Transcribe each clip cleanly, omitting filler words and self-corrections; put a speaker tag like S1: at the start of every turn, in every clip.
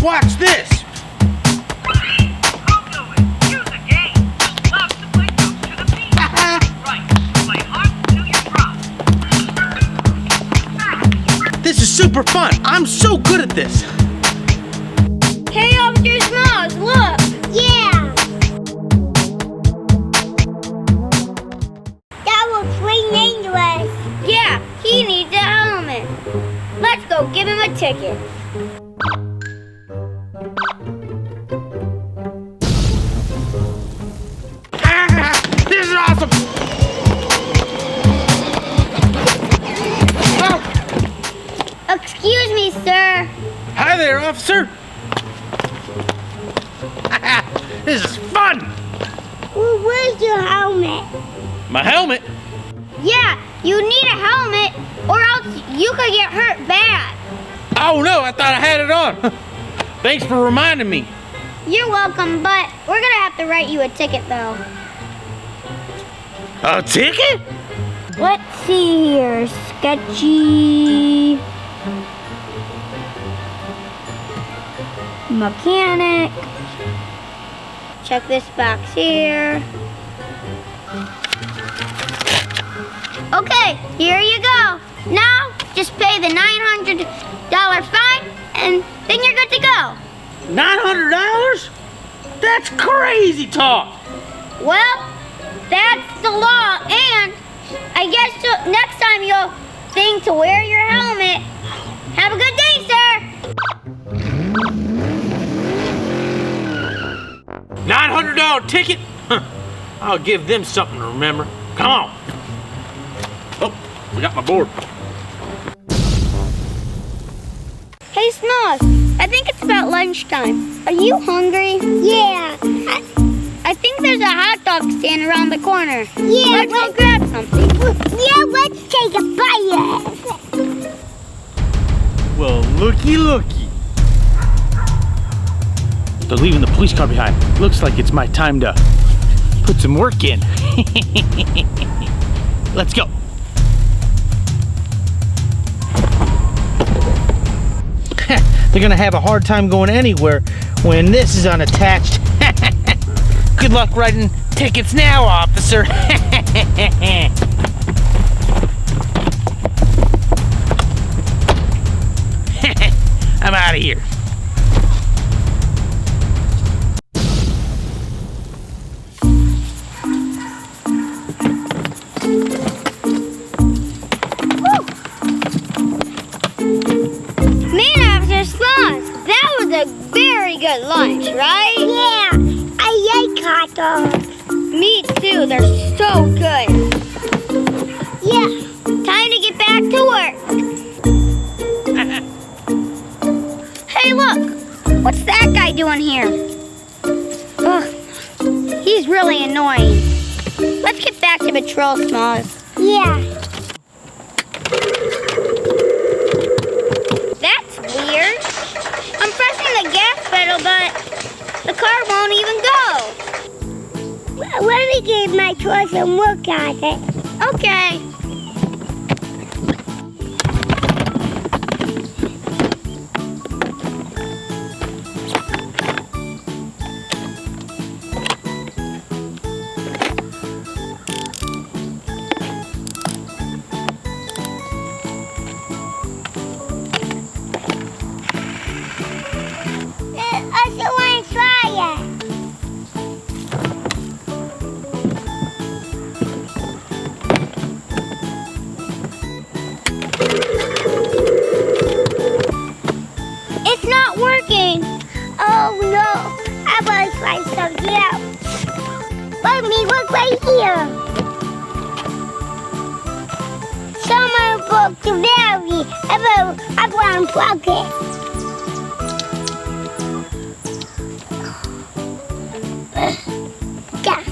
S1: Watch this. This is super fun. I'm so good at this.
S2: Hey, Officer Smalls, look.
S3: Yeah. That was pretty dangerous.
S2: Yeah, he needs a helmet. Let's go give him a ticket.
S1: This is awesome. Oh.
S2: Excuse me, sir.
S1: Hi there, officer. This is fun.
S3: Well, where's your helmet?
S1: My helmet?
S2: Yeah, you need a helmet or else you could get hurt bad.
S1: Oh no, I thought I had it on. Thanks for reminding me.
S2: You're welcome, but we're gonna have to write you a ticket though.
S1: A ticket?
S2: Let's see here, Sketchy Mechanic. Check this box here. Okay, here you go. Now, just pay the $900 fine and then you're good to go.
S1: $900? That's crazy talk.
S2: Well, that's the law, and I guess next time you'll think to wear your helmet. Have a good day, sir.
S1: $900 ticket? Huh. I'll give them something to remember. Come on. Oh, we got my board.
S2: Hey, Smalls, I think it's about lunchtime. Are you hungry?
S3: Yeah.
S2: I think there's a hot dog stand around the corner.
S3: Yeah.
S2: Let's go grab something.
S3: Yeah, let's take a bite.
S1: Well, looky. They're leaving the police car behind. Looks like it's my time to put some work in. Let's go. They're gonna have a hard time going anywhere when this is unattached. Good luck writing tickets now, officer. I'm out of here.
S2: That was a very good lunch, right?
S3: Yeah, I like hot dogs.
S2: Me too, they're so good.
S3: Yeah.
S2: Time to get back to work. Hey, look, what's that guy doing here? Ugh, he's really annoying. Let's get back to patrol, Smalls.
S3: Yeah.
S2: That's weird. I'm pressing the gas pedal, but the car won't even go.
S3: Let me give my toys and look at it.
S2: Okay.
S3: I still want to try it.
S2: It's not working.
S3: Oh no, I want to try something else. Let me look right here. Someone broke the battery. I want to plug it. Yeah.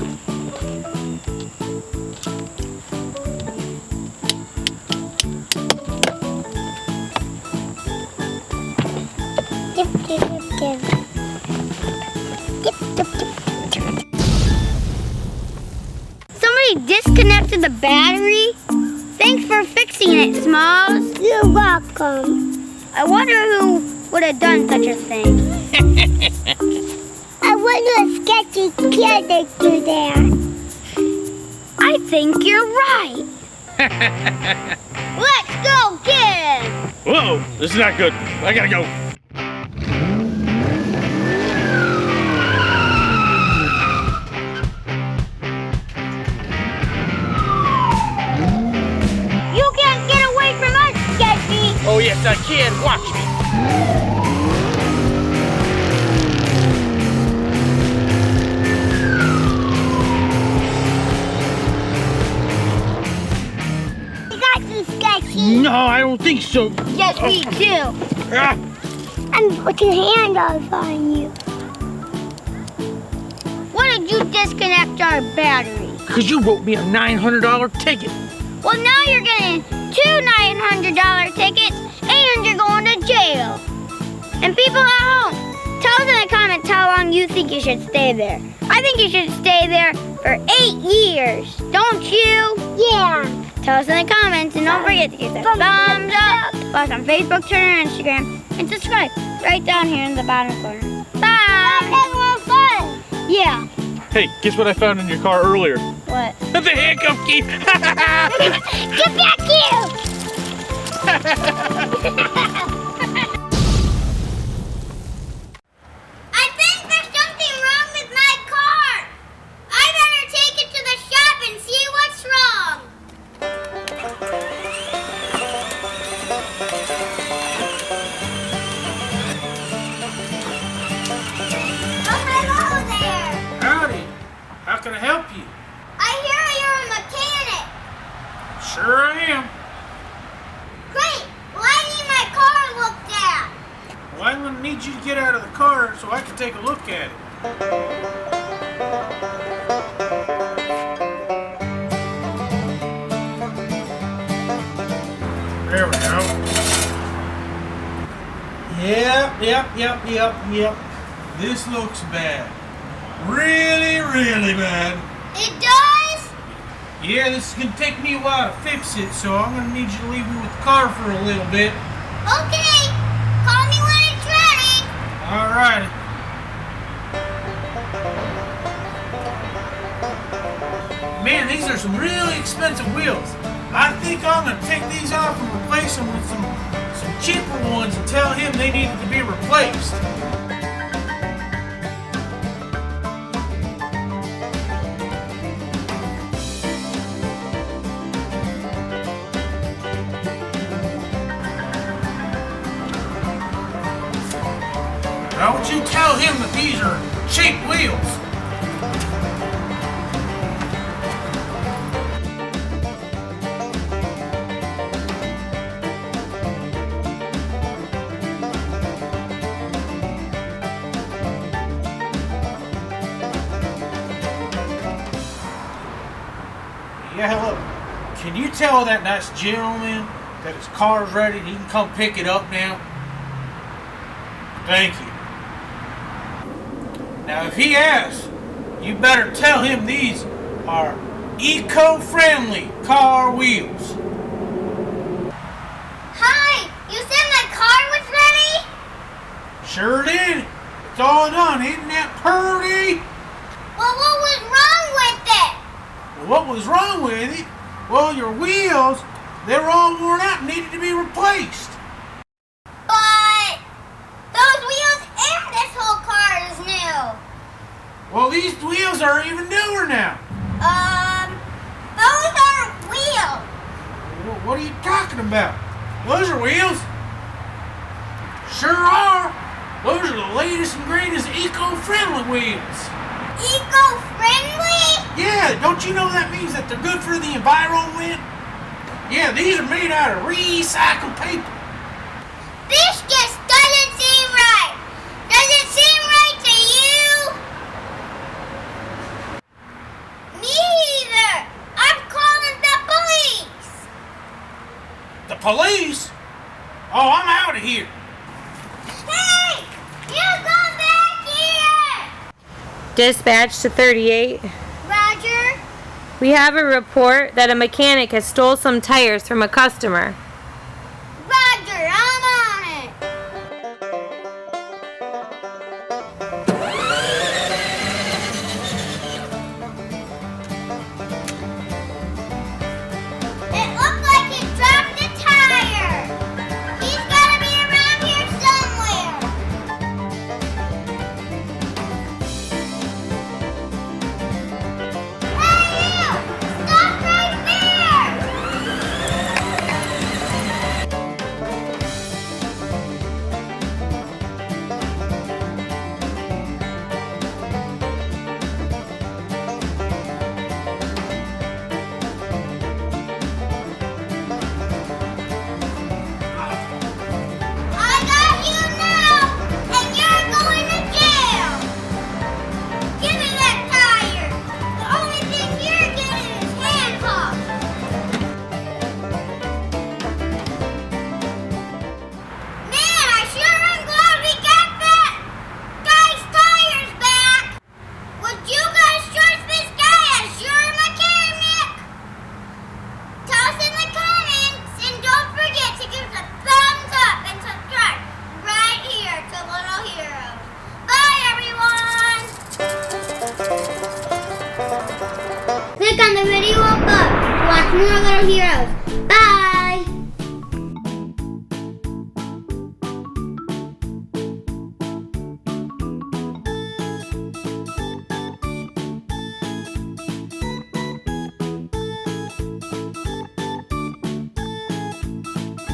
S2: Somebody disconnected the battery? Thanks for fixing it, Smalls.
S3: You're welcome.
S2: I wonder who would have done such a thing.
S3: mechanics do that.
S2: I think you're right. Let's go, kid.
S4: Whoa, this is not good. I gotta go.
S2: You can't get away from us, Sketchy.
S1: Oh, yes, I can. Watch me.
S3: We got you, Sketchy.
S1: No, I don't think so.
S2: Yes, we do.
S1: Ah,
S3: I'm putting handles on you.
S2: Why did you disconnect our battery?
S1: because you wrote me a $900 ticket.
S2: Well, now you're getting 2 $900 tickets and you're going to jail. And people at home, tell us in the comments how long you think you should stay there. I think you should stay there for 8 years. Don't you?
S3: Yeah.
S2: Tell us in the comments and don't forget to give us a thumbs up. Follow us on Facebook, Twitter, and Instagram. And subscribe right down here in the bottom corner. Bye!
S3: Everyone fun.
S2: Yeah.
S4: Hey, guess what I found in your car earlier?
S2: What?
S4: The handcuff key!
S3: Get back here.
S2: I think there's something wrong with my car. I better take it to the shop and see what's wrong. Oh, hello there.
S1: Howdy. How can I help you?
S2: I hear you're a mechanic.
S1: Sure I am.
S2: Great. Well, I need my car looked at.
S1: Well, I'm going to need you to get out of the car so I can take a look at it. There we go. Yep. This looks bad. Really bad.
S2: It does?
S1: Yeah, this is going to take me a while to fix it, so I'm going to need you to leave me with the car for a little bit.
S2: Okay. Call me when it's ready.
S1: Alrighty. Man, these are some really expensive wheels. I think I'm going to take these off and replace them with some cheaper ones and tell him they needed to be replaced. Don't you tell him that these are cheap wheels. Yeah, hello. Can you tell that nice gentleman that his car's ready and he can come pick it up now? Thank you. Now, if he asks, you better tell him these are eco-friendly car wheels.
S2: Hi. You said my car was ready?
S1: Sure did. It's all done. Isn't that pretty?
S2: Well, what was wrong with it?
S1: Well, what was wrong with it? Well, your wheels, they were all worn out and needed to be replaced.
S2: But those wheels and this whole car is new.
S1: Well, these wheels are even newer now.
S2: Those aren't wheels.
S1: What are you talking about? Those are wheels. Sure are. Those are the latest and greatest eco-friendly wheels.
S2: Eco-friendly?
S1: Yeah, don't you know that means that they're good for the environment? Yeah, these are made out of recycled paper.
S2: This just doesn't seem right. Does it seem right to you? Me either. I'm calling the police.
S1: The police? Oh, I'm out of here.
S2: Hey, you come back here.
S5: Dispatch to 38.
S2: Roger.
S5: We have a report that a mechanic has stole some tires from a customer.
S2: Roger, I'm on it. Click on the video above to watch more Little Heroes. Bye!